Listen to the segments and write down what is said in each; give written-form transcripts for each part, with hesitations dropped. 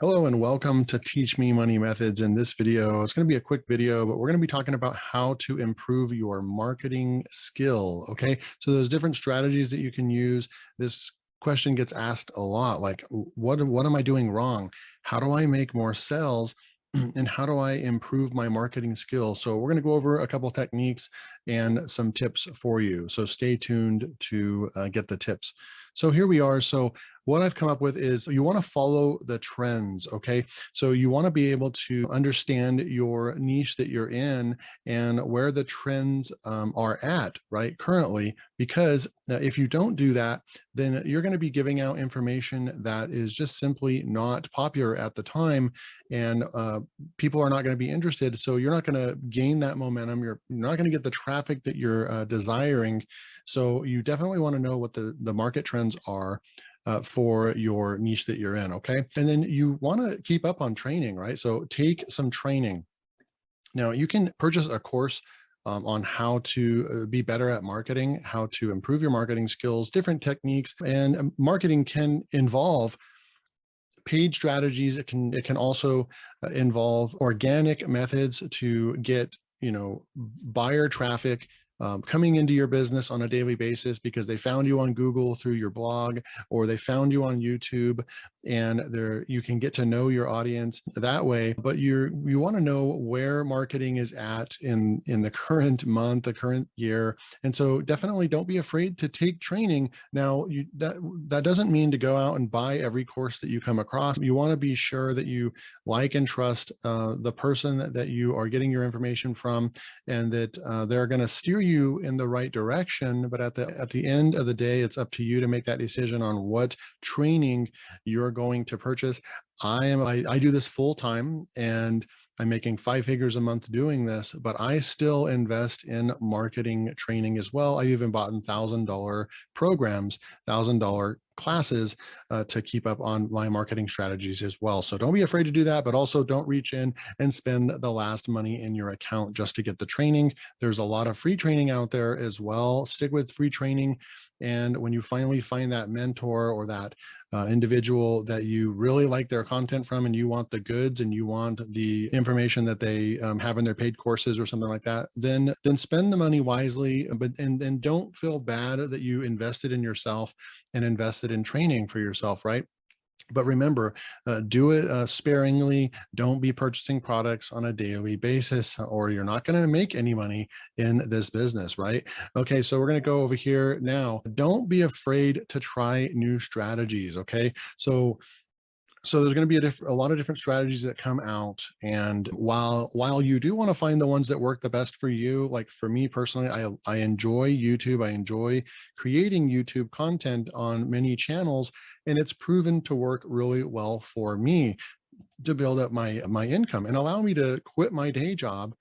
Hello and welcome to Teach Me Money Methods. In this video, it's going to be a quick video, but we're going to be talking about how to improve your marketing skill. Okay, so there's different strategies that you can use. This question gets asked a lot, like what am I doing wrong? How do I make more sales? And how do I improve my marketing skills? So we're going to go over a couple techniques and some tips for you. So stay tuned to get the tips. So here we are. So what I've come up with is you want to follow the trends. Okay. So you want to be able to understand your niche that you're in and where the trends are at right currently, because if you don't do that, then you're going to be giving out information that is just simply not popular at the time. And people are not going to be interested. So you're not going to gain that momentum. You're not going to get the traffic that you're desiring. So you definitely want to know what the market trends are for your niche that you're in. Okay. And then you want to keep up on training, right? So take some training. Now you can purchase a course on how to be better at marketing, how to improve your marketing skills, different techniques, and marketing can involve paid strategies. It can also involve organic methods to get buyer traffic coming into your business on a daily basis because they found you on Google through your blog, or they found you on YouTube, and there you can get to know your audience that way. But you want to know where marketing is at in the current month, the current year. And so definitely don't be afraid to take training. Now that doesn't mean to go out and buy every course that you come across. You want to be sure that you like and trust the person that you are getting your information from, and that they're going to steer you in the right direction. But at the end of the day, it's up to you to make that decision on what training you're going to purchase. I do this full time, and I'm making 5 figures a month doing this, but I still invest in marketing training as well. I've even bought $1,000 programs, $1,000 classes to keep up on my marketing strategies as well. So don't be afraid to do that, but also don't reach in and spend the last money in your account just to get the training. There's a lot of free training out there as well. Stick with free training. And when you finally find that mentor or that individual that you really like their content from, and you want the goods and you want the information that they have in their paid courses or something like that, then spend the money wisely, and don't feel bad that you invested in yourself and invested in training for yourself, right? But remember, do it sparingly. Don't be purchasing products on a daily basis, or you're not going to make any money in this business, right? Okay, so we're going to go over here now. Don't be afraid to try new strategies, okay? So there's going to be a lot of different strategies that come out. And while you do want to find the ones that work the best for you, like for me personally, I enjoy YouTube. I enjoy creating YouTube content on many channels, and it's proven to work really well for me to build up my income and allow me to quit my day job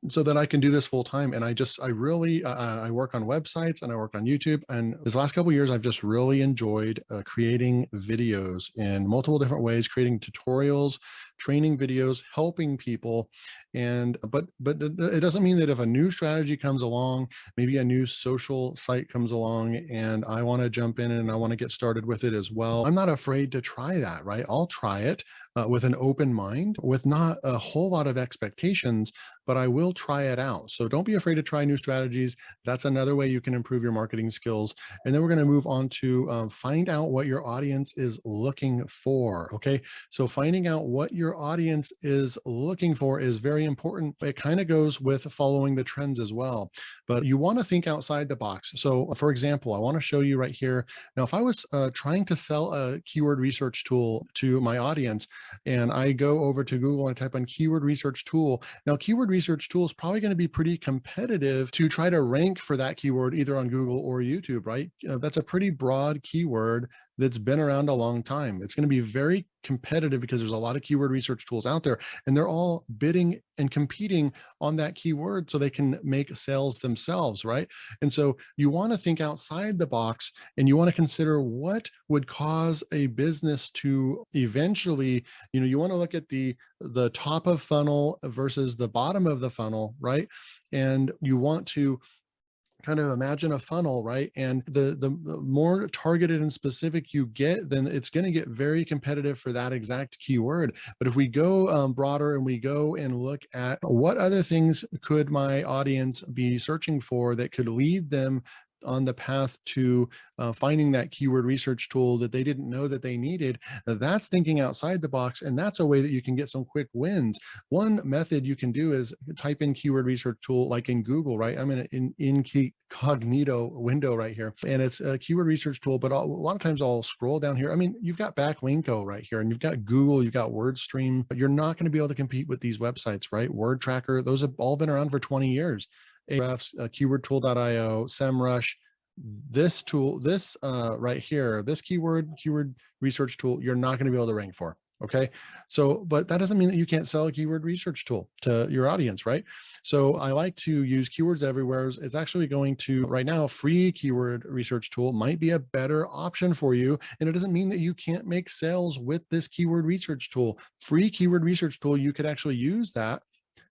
so that I can do this full time. And I really, I work on websites and I work on YouTube. And this last couple of years, I've just really enjoyed creating videos in multiple different ways, creating tutorials, training videos, helping people. And, but it doesn't mean that if a new strategy comes along, maybe a new social site comes along, and I want to jump in and I want to get started with it as well, I'm not afraid to try that, right? I'll try it with an open mind, with not a whole lot of expectations, but I will try it out. So don't be afraid to try new strategies. That's another way you can improve your marketing skills. And then we're going to move on to find out what your audience is looking for. Okay. So finding out what your audience is looking for is very important. It kind of goes with following the trends as well, but you want to think outside the box. So for example, I want to show you right here. Now, if I was trying to sell a keyword research tool to my audience, and I go over to Google and type on keyword research tool. Now, keyword research tool is probably going to be pretty competitive to try to rank for that keyword either on Google or YouTube, right? That's a pretty broad keyword that's been around a long time. It's going to be very competitive because there's a lot of keyword research tools out there, and they're all bidding and competing on that keyword so they can make sales themselves, right? And so you want to think outside the box, and you want to consider what would cause a business to eventually, you want to look at the top of funnel versus the bottom of the funnel, right? And you want to kind of imagine a funnel, right? And the more targeted and specific you get, then it's going to get very competitive for that exact keyword. But if we go broader and we go and look at what other things could my audience be searching for that could lead them on the path to finding that keyword research tool that they didn't know that they needed, that's thinking outside the box. And that's a way that you can get some quick wins. One method you can do is type in keyword research tool, like in Google, right? I'm in an incognito window right here, and it's a keyword research tool. But a lot of times I'll scroll down here. I mean, you've got Backlinko right here, and you've got Google, you've got WordStream. But you're not going to be able to compete with these websites, right? Word Tracker, those have all been around for 20 years. Ahrefs, keywordtool.io, SEMrush, this tool, this right here, this keyword research tool, you're not going to be able to rank for. Okay. So, but that doesn't mean that you can't sell a keyword research tool to your audience, right? So I like to use Keywords Everywhere. It's actually going to, right now, free keyword research tool might be a better option for you. And it doesn't mean that you can't make sales with this keyword research tool. Free keyword research tool, you could actually use that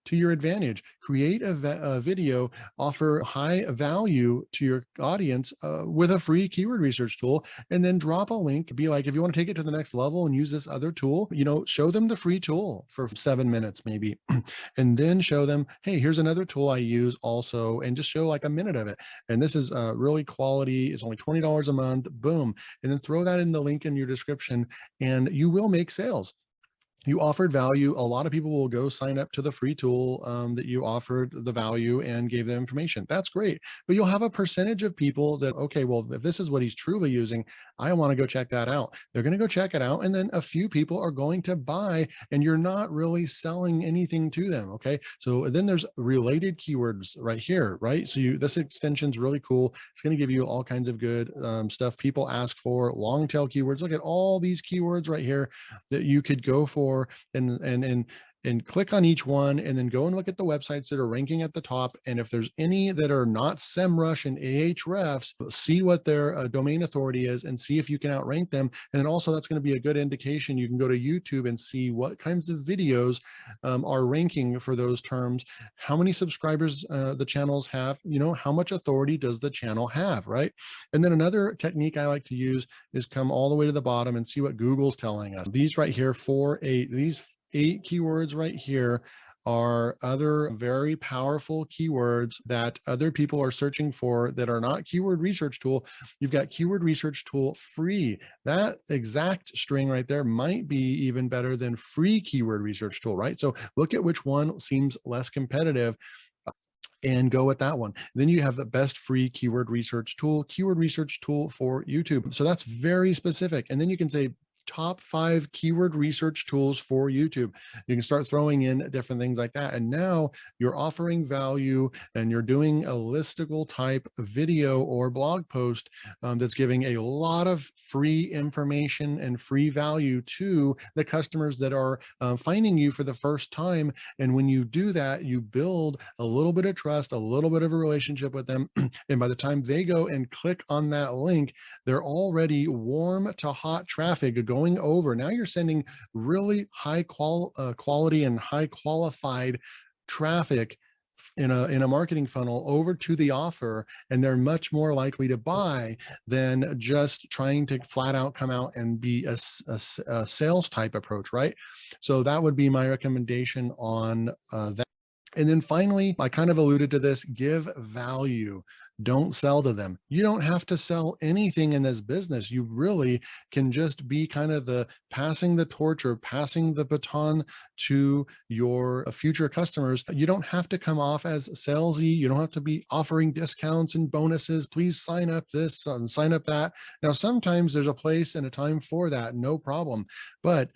to your advantage. Create a video, offer high value to your audience with a free keyword research tool, and then drop a link. Be like, if you want to take it to the next level and use this other tool, show them the free tool for 7 minutes maybe, and then show them, hey, here's another tool I use also, and just show like a minute of it. And this is really quality. It's only $20 a month. Boom. And then throw that in the link in your description, and you will make sales. You offered value. A lot of people will go sign up to the free tool that you offered the value and gave them information. That's great. But you'll have a percentage of people that, okay, well, if this is what he's truly using, I want to go check that out. They're going to go check it out. And then a few people are going to buy, and you're not really selling anything to them. Okay. So then there's related keywords right here, right? So this extension is really cool. It's going to give you all kinds of good stuff people ask for, long tail keywords. Look at all these keywords right here that you could go for, and click on each one, and then go and look at the websites that are ranking at the top. And if there's any that are not SEMrush and Ahrefs, see what their domain authority is and see if you can outrank them. And then also that's going to be a good indication. You can go to YouTube and see what kinds of videos are ranking for those terms, how many subscribers the channels have, how much authority does the channel have, right? And then another technique I like to use is come all the way to the bottom and see what Google's telling us. These right here, these 8 keywords right here are other very powerful keywords that other people are searching for that are not keyword research tool. You've got keyword research tool free. That exact string right there might be even better than free keyword research tool, right? So look at which one seems less competitive and go with that one. Then you have the best free keyword research tool for YouTube. So that's very specific. And then you can say top 5 keyword research tools for YouTube. You can start throwing in different things like that. And now you're offering value, and you're doing a listicle type video or blog post that's giving a lot of free information and free value to the customers that are finding you for the first time. And when you do that, you build a little bit of trust, a little bit of a relationship with them. And by the time they go and click on that link, they're already warm to hot traffic going over. Now you're sending really high quality and high qualified traffic in a marketing funnel over to the offer, and they're much more likely to buy than just trying to flat out come out and be a sales type approach, right? So that would be my recommendation on that. And then finally, I kind of alluded to this, give value. Don't sell to them. You don't have to sell anything in this business. You really can just be kind of the passing the torch or passing the baton to your future customers. You don't have to come off as salesy. You don't have to be offering discounts and bonuses. Please sign up this and sign up that. Now, sometimes there's a place and a time for that, no problem. But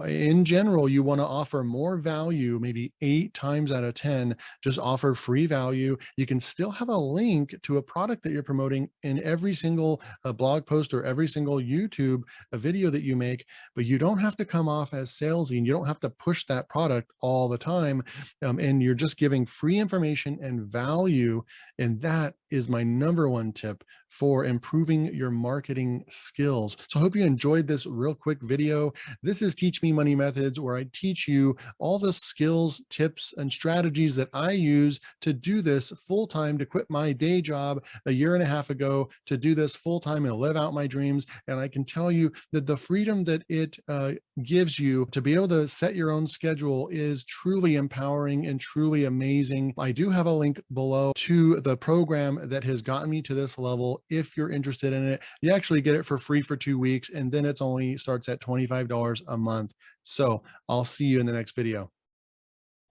in general, you want to offer more value, maybe 8 times out of 10, just offer free value. You can still have a link to a product that you're promoting in every single blog post or every single YouTube video that you make, but you don't have to come off as salesy, and you don't have to push that product all the time. And you're just giving free information and value. And that is my number one tip for improving your marketing skills. So I hope you enjoyed this real quick video. This is Teach Me Money Methods, where I teach you all the skills, tips, and strategies that I use to do this full time, to quit my day job a year and a half ago, to do this full time and live out my dreams. And I can tell you that the freedom that it gives you to be able to set your own schedule is truly empowering and truly amazing. I do have a link below to the program that has gotten me to this level. If you're interested in it, you actually get it for free for 2 weeks, and then it's only starts at $25 a month. So I'll see you in the next video.